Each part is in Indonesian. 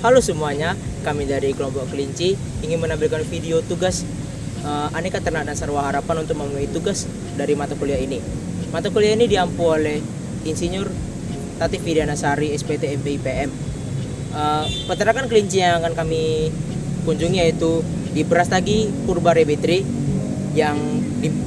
Halo semuanya, kami dari kelompok kelinci ingin menampilkan video tugas aneka ternak dan sarwa harapan untuk memenuhi tugas dari mata kuliah ini. Mata kuliah ini diampu oleh Insinyur Tatif Widianasari SPT MPIPM. Peternakan kelinci yang akan kami kunjungi yaitu di Brastagi Purba Rebetri yang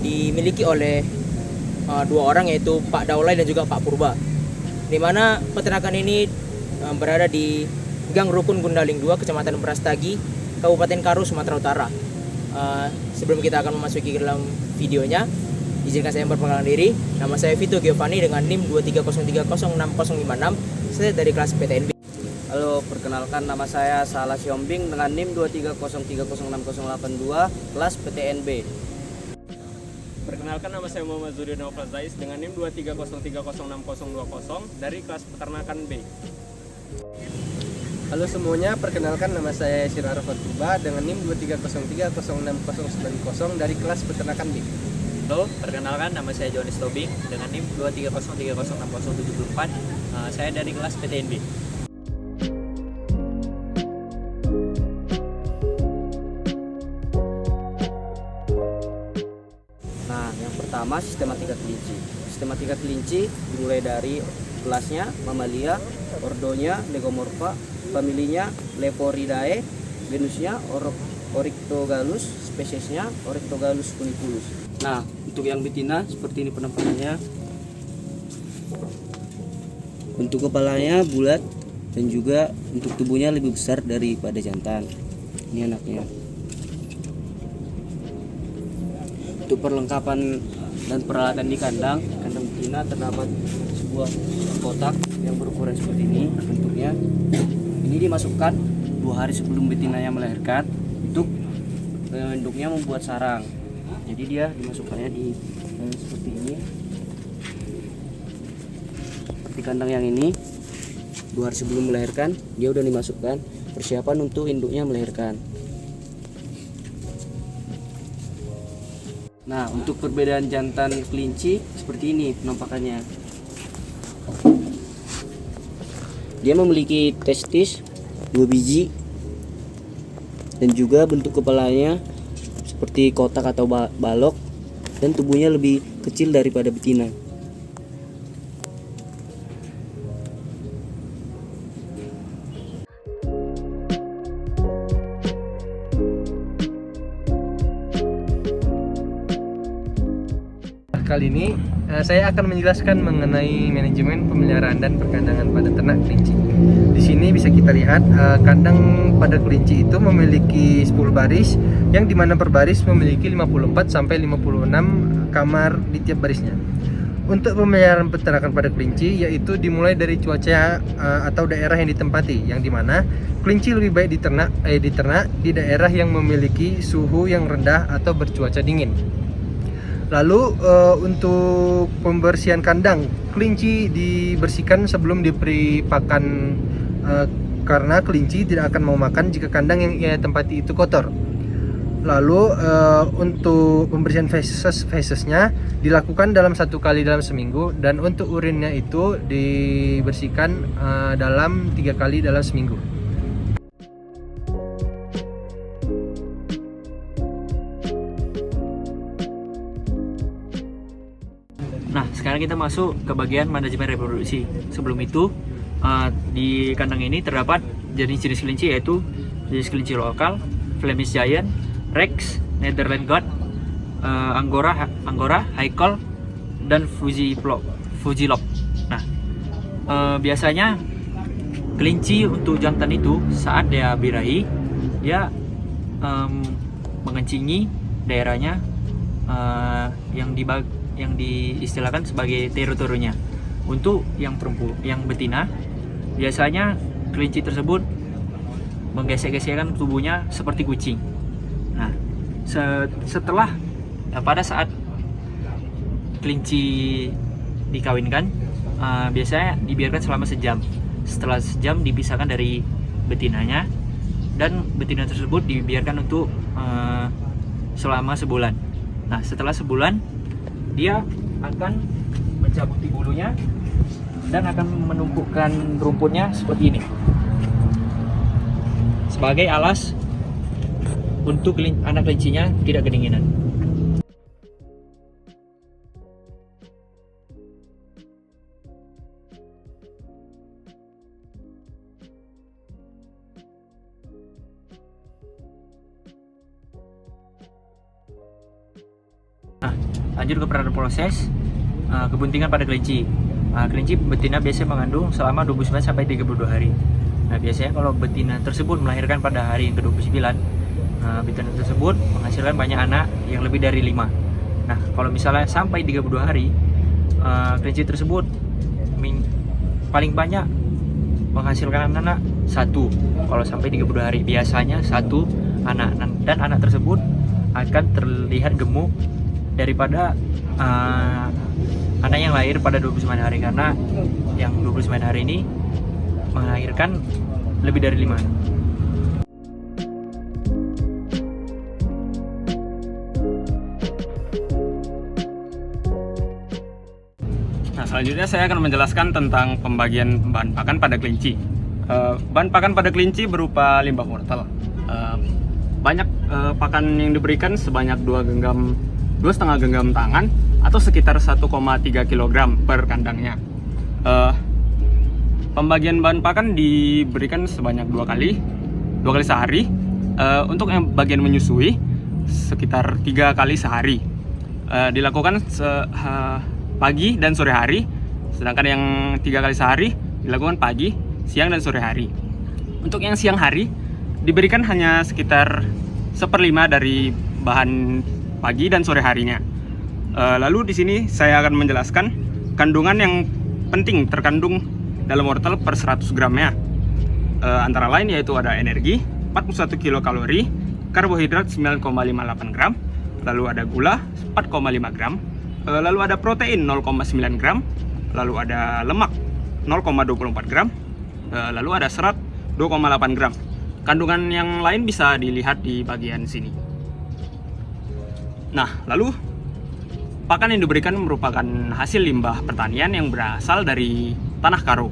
dimiliki oleh dua orang, yaitu Pak Daulay dan juga Pak Purba, di mana peternakan ini berada di Gang Rukun Gundaling 2, Kecamatan Brastagi, Kabupaten Karo, Sumatera Utara. Sebelum kita akan memasuki ke dalam videonya, izinkan saya memperkenalkan diri. Nama saya Vito Giovanni dengan NIM 230306056. Saya dari kelas PTNB. Halo, perkenalkan nama saya Salah Siombing dengan NIM 230306082, kelas PTNB. Perkenalkan, nama saya Muhammad Zuri Naufal Zais dengan NIM 230306020 dari kelas peternakan B. Halo semuanya, perkenalkan nama saya Syirah Arafat Purba dengan NIM 230306090 dari kelas peternakan B. Halo, perkenalkan nama saya Johannes Tobing dengan NIM 230306074. Saya dari kelas PTNB. Nah, yang pertama sistematika kelinci. Sistematika kelinci dimulai dari kelasnya, mamalia, ordonya, legomorpha, familinya, Leporidae, genusnya, Oryctogalus, spesiesnya, Oryctogalus funiculus. Nah, untuk yang betina seperti ini penampakannya. Bentuk kepalanya bulat dan juga untuk tubuhnya lebih besar daripada jantan. Ini anaknya. Untuk perlengkapan dan peralatan di kandang betina terdapat sebuah kotak yang berukuran seperti ini bentuknya. Ini dimasukkan 2 hari sebelum betinanya melahirkan untuk induknya membuat sarang. Jadi dia dimasukkannya di seperti ini. Seperti kandang yang ini, 2 hari sebelum melahirkan dia udah dimasukkan, persiapan untuk induknya melahirkan. Nah, untuk perbedaan jantan kelinci seperti ini penampakannya. Dia memiliki testis 2 biji dan juga bentuk kepalanya seperti kotak atau balok dan tubuhnya lebih kecil daripada betina. Kali ini saya akan menjelaskan mengenai manajemen pemeliharaan dan perkandangan pada ternak kelinci. Di sini bisa kita lihat kandang pada kelinci itu memiliki 10 baris, yang dimana per baris memiliki 54 sampai 56 kamar di tiap barisnya. Untuk pemeliharaan peternakan pada kelinci yaitu dimulai dari cuaca atau daerah yang ditempati, yang dimana kelinci lebih baik diternak di daerah yang memiliki suhu yang rendah atau bercuaca dingin. Lalu untuk pembersihan kandang, kelinci dibersihkan sebelum diberi pakan karena kelinci tidak akan mau makan jika kandang yang ia tempati itu kotor. Lalu untuk pembersihan fesesnya dilakukan dalam 1 kali dalam seminggu, dan untuk urinnya itu dibersihkan dalam 3 kali dalam seminggu. Nah, sekarang kita masuk ke bagian manajemen reproduksi. Sebelum itu, di kandang ini terdapat jenis-jenis kelinci, yaitu jenis kelinci lokal, Flemish Giant, Rex, Netherland Goat, Angora, Haikal, dan Fujilop. Nah, biasanya kelinci untuk jantan itu saat dia birahi, dia mengencingi daerahnya yang diistilahkan sebagai teritorinya. Untuk yang betina, biasanya kelinci tersebut menggesek-gesekkan tubuhnya seperti kucing. Nah, setelah pada saat kelinci dikawinkan, biasanya dibiarkan selama sejam. Setelah sejam dipisahkan dari betinanya, dan betina tersebut dibiarkan untuk selama sebulan. Nah, setelah sebulan dia akan mencabuti bulunya dan akan menumpukan rumputnya seperti ini. sebagai alas untuk anak kelincinya tidak kedinginan. Nah, lanjut ke proses kebuntingan pada kelinci. Kelinci betina biasanya mengandung selama 29 sampai 32 hari. Nah, biasanya kalau betina tersebut melahirkan pada hari yang ke-29, betina tersebut menghasilkan banyak anak yang lebih dari 5. Nah, kalau misalnya sampai 32 hari, kelinci tersebut paling banyak menghasilkan anak 1. Kalau sampai 32 hari biasanya 1 anak, dan anak tersebut akan terlihat gemuk daripada anak yang lahir pada 29 hari, karena yang 29 hari ini melahirkan lebih dari 5 anak. Nah, selanjutnya saya akan menjelaskan tentang pembagian bahan pakan pada kelinci. Bahan pakan pada kelinci berupa limbah wortel. Banyak pakan yang diberikan sebanyak 2,5 genggam tangan atau sekitar 1,3 kg per kandangnya. Pembagian bahan pakan diberikan sebanyak 2 kali sehari. Untuk yang bagian menyusui sekitar 3 kali sehari. Dilakukan pagi dan sore hari, sedangkan yang 3 kali sehari dilakukan pagi, siang, dan sore hari. Untuk yang siang hari diberikan hanya sekitar 1/5 dari bahan pagi dan sore harinya. Lalu di sini saya akan menjelaskan kandungan yang penting terkandung dalam wortel per 100 gramnya. Antara lain yaitu ada energi 41 kilokalori, karbohidrat 9,58 gram, lalu ada gula 4,5 gram, lalu ada protein 0,9 gram, lalu ada lemak 0,24 gram, lalu ada serat 2,8 gram. Kandungan yang lain bisa dilihat di bagian sini. Nah, lalu pakan yang diberikan merupakan hasil limbah pertanian yang berasal dari tanah karo,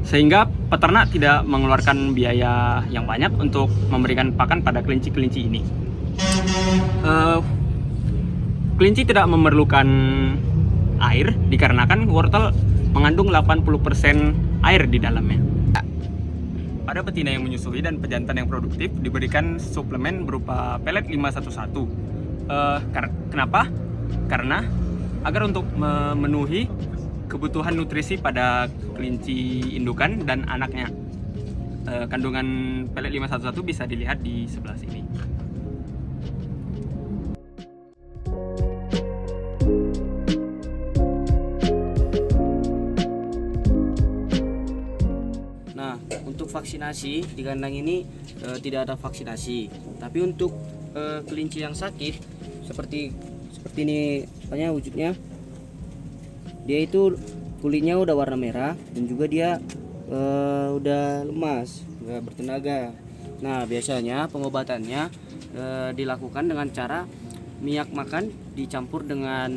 sehingga peternak tidak mengeluarkan biaya yang banyak untuk memberikan pakan pada kelinci-kelinci ini. Kelinci tidak memerlukan air dikarenakan wortel mengandung 80% air di dalamnya. Pada betina yang menyusui dan pejantan yang produktif diberikan suplemen berupa pelet 511. Kenapa? Karena agar untuk memenuhi kebutuhan nutrisi pada kelinci indukan dan anaknya. Kandungan pelet 511 bisa dilihat di sebelah sini. Nah, untuk vaksinasi di kandang ini tidak ada vaksinasi. Tapi untuk kelinci yang sakit seperti ini apanya wujudnya, dia itu kulitnya udah warna merah dan juga dia udah lemas, nggak bertenaga. Nah, biasanya pengobatannya dilakukan dengan cara minyak makan dicampur dengan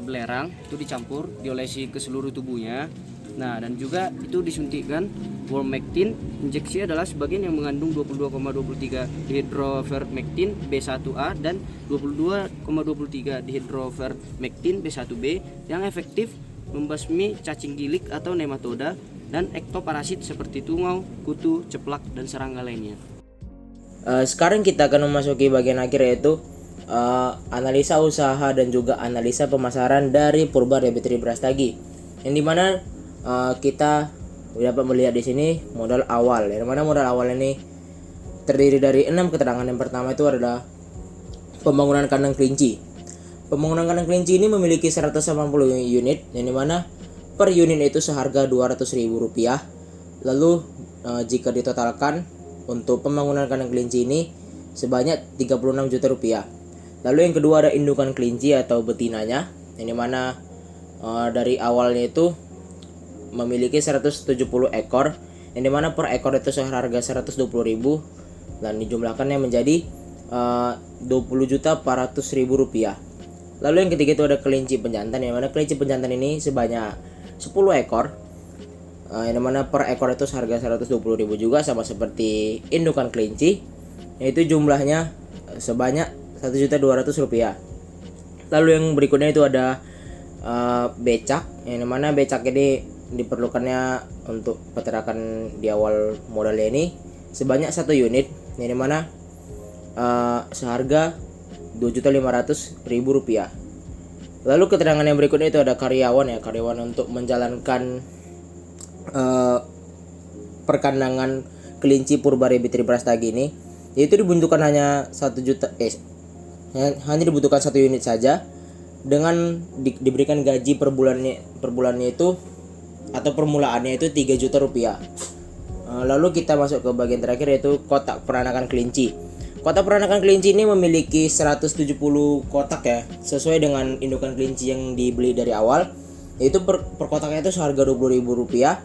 belerang, itu dicampur, diolesi ke seluruh tubuhnya. Nah, dan juga itu disuntikkan Wormectin. Injeksi adalah sebagian yang mengandung 22,23 dihydrovermectin B1A dan 22,23 dihydrovermectin B1B yang efektif membasmi cacing gilik atau nematoda dan ektoparasit seperti tungau, kutu, ceplak, dan serangga lainnya. Sekarang kita akan memasuki bagian akhir, yaitu analisa usaha dan juga analisa pemasaran dari Purba Rabbitry Brastagi, yang dimana kita dapat melihat di sini modal awal, yang mana modal awal ini terdiri dari 6 keterangan. Yang pertama itu adalah pembangunan kandang kelinci. Pembangunan kandang kelinci ini memiliki 180 unit, yang dimana per unit itu seharga Rp200.000. Lalu jika ditotalkan untuk pembangunan kandang kelinci ini sebanyak Rp36 juta. Lalu yang kedua ada indukan kelinci atau betinanya, yang dimana dari awalnya itu memiliki 170 ekor, yang dimana per ekor itu seharga Rp120.000 dan dijumlahkannya menjadi Rp20.400.000. Lalu yang ketiga itu ada kelinci penjantan, yang mana kelinci penjantan ini sebanyak 10 ekor yang mana per ekor itu harga 120.000 juga, sama seperti indukan kelinci, yaitu jumlahnya sebanyak Rp1.200.000. Lalu yang berikutnya itu ada becak, yang mana becak ini diperlukannya untuk peternakan di awal modalnya ini sebanyak 1 unit, yang mana seharga Rp2.500.000. Lalu keterangan yang berikutnya itu ada karyawan untuk menjalankan perkandangan kelinci Purba Rabbitry Brastagi ini, yaitu dibutuhkan hanya 1 juta hanya dibutuhkan 1 unit saja, dengan diberikan gaji per bulannya itu atau permulaannya itu Rp3 juta. Lalu kita masuk ke bagian terakhir, yaitu kotak peranakan kelinci. Kotak peranakan kelinci ini memiliki 170 kotak ya, sesuai dengan indukan kelinci yang dibeli dari awal, yaitu per kotaknya itu seharga Rp20.000.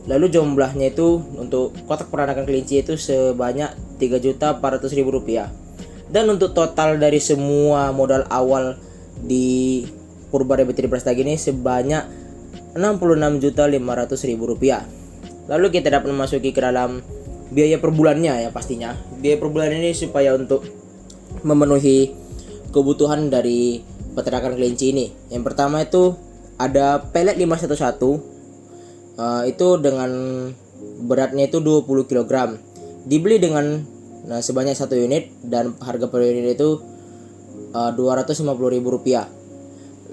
Lalu jumlahnya itu untuk kotak peranakan kelinci itu sebanyak Rp3.400.000. Dan untuk total dari semua modal awal di Purba Rabbitry Brastagi ini sebanyak Rp66.500.000. Lalu kita dapat memasuki ke dalam biaya per bulannya ya pastinya. Biaya per bulan ini supaya untuk memenuhi kebutuhan dari peternakan kelinci ini. Yang pertama itu ada pelet 511, itu dengan beratnya itu 20 kg. Dibeli dengan sebanyak 1 unit dan harga per unit itu Rp250.000.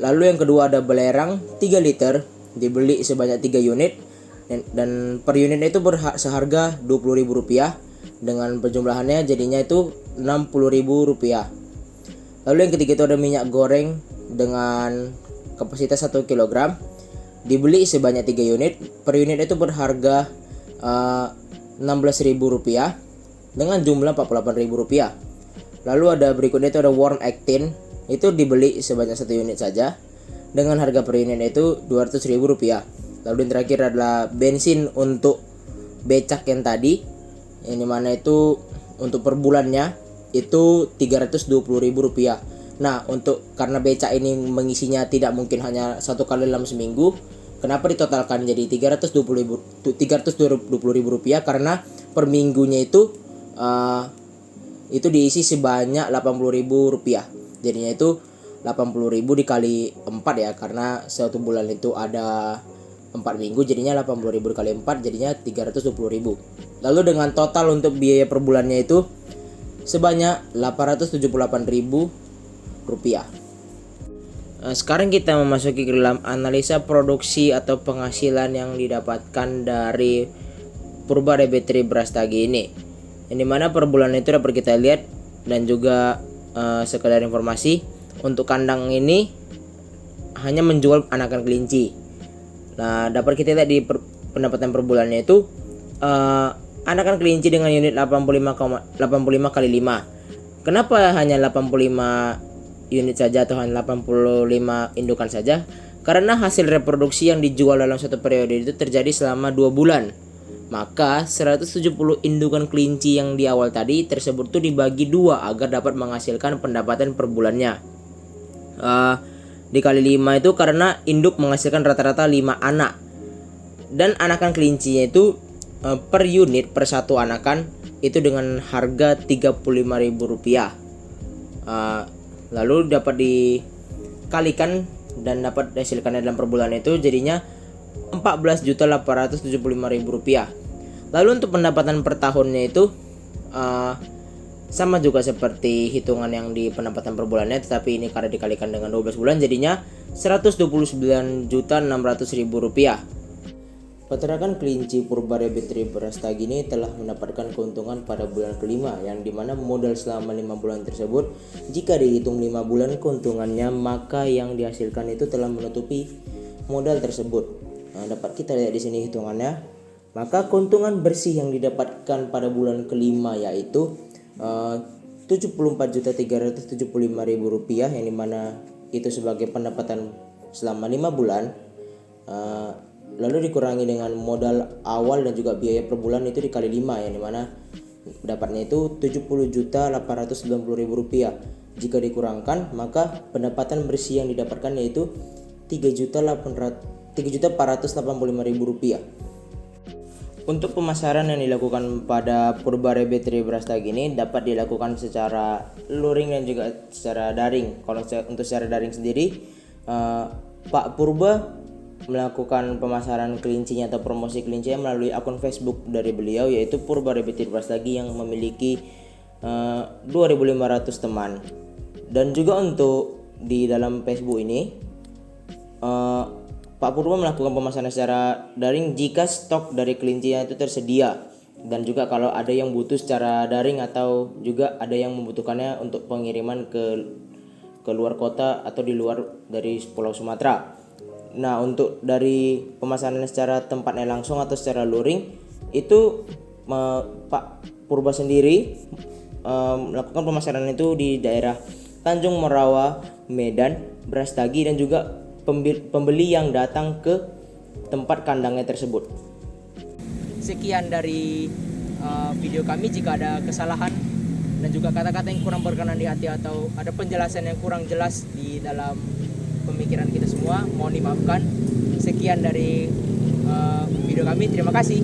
Lalu yang kedua ada belerang 3 liter, dibeli sebanyak 3 unit dan per unitnya itu seharga Rp20.000, dengan penjumlahannya jadinya itu Rp60.000. Lalu yang ketiga itu ada minyak goreng dengan kapasitas 1 kg, dibeli sebanyak 3 unit, per unit itu berharga Rp16.000 dengan jumlah Rp48.000. Lalu ada berikutnya itu ada worm actin, itu dibeli sebanyak 1 unit saja dengan harga per unitnya itu Rp200.000. Lalu yang terakhir adalah bensin untuk becak yang tadi, yang dimana itu untuk per bulannya itu Rp320.000. Nah, karena becak ini mengisinya tidak mungkin hanya 1 kali dalam seminggu, kenapa ditotalkan jadi Rp320.000? Karena per minggunya itu diisi sebanyak Rp80.000. Jadinya itu 80.000 dikali 4 ya, karena 1 bulan itu ada 4 minggu, jadinya 80.000 dikali 4 jadinya 320.000. Lalu dengan total untuk biaya per bulannya itu sebanyak Rp878.000. Sekarang kita memasuki ke dalam analisa produksi atau penghasilan yang didapatkan dari Purba Rabbitry Brastagi ini, yang dimana per bulan itu dapat kita lihat. Dan juga sekedar informasi, untuk kandang ini hanya menjual anakan kelinci. Nah, dapat kita lihat di pendapatan per bulannya itu anakan kelinci dengan unit 85 kali 5. Kenapa hanya 85 unit saja atau hanya 85 indukan saja? Karena hasil reproduksi yang dijual dalam satu periode itu terjadi selama 2 bulan. Maka 170 indukan kelinci yang di awal tadi tersebut tuh dibagi 2 agar dapat menghasilkan pendapatan per bulannya. Dikali 5 itu karena induk menghasilkan rata-rata 5 anak. Dan anakan kelincinya itu per unit per 1 anakan itu dengan harga Rp35.000. Lalu dapat dikalikan dan dapat dihasilkan dalam per bulan itu jadinya Rp14.875.000. Lalu untuk pendapatan per tahunnya itu sama juga seperti hitungan yang di pendapatan per bulannya, tetapi ini karena dikalikan dengan 12 bulan jadinya Rp129.600.000. Peternakan kelinci Purba Rabbitry Brastagi ini telah mendapatkan keuntungan pada bulan kelima, yang dimana modal selama 5 bulan tersebut, jika dihitung 5 bulan keuntungannya, maka yang dihasilkan itu telah menutupi modal tersebut. Nah, dapat kita lihat di sini hitungannya. Maka keuntungan bersih yang didapatkan pada bulan kelima yaitu Rp74.375.000, yang dimana itu sebagai pendapatan selama 5 bulan. Lalu dikurangi dengan modal awal dan juga biaya per bulan itu dikali 5, yang dimana dapatnya itu Rp70.890.000. Jika dikurangkan, maka pendapatan bersih yang didapatkan yaitu Rp3.485.000. Untuk pemasaran yang dilakukan pada Purba Rebetri Brastagi ini dapat dilakukan secara luring dan juga secara daring. Kalau untuk secara daring sendiri, Pak Purba melakukan pemasaran kelincinya atau promosi kelincinya melalui akun Facebook dari beliau, yaitu Purba Rebetri Brastagi yang memiliki 2.500 teman. Dan juga untuk di dalam Facebook ini, Pak Purba melakukan pemasaran secara daring jika stok dari kelincinya itu tersedia, dan juga kalau ada yang butuh secara daring atau juga ada yang membutuhkannya untuk pengiriman ke luar kota atau di luar dari Pulau Sumatera. Nah, untuk dari pemasaran secara tempatnya langsung atau secara luring itu Pak Purba sendiri melakukan pemasaran itu di daerah Tanjung Merawa, Medan, Brastagi, dan juga pembeli yang datang ke tempat kandangnya tersebut. Sekian dari video kami. Jika ada kesalahan dan juga kata-kata yang kurang berkenan di hati atau ada penjelasan yang kurang jelas di dalam pemikiran kita semua, mohon dimaafkan. Sekian dari video kami. Terima kasih.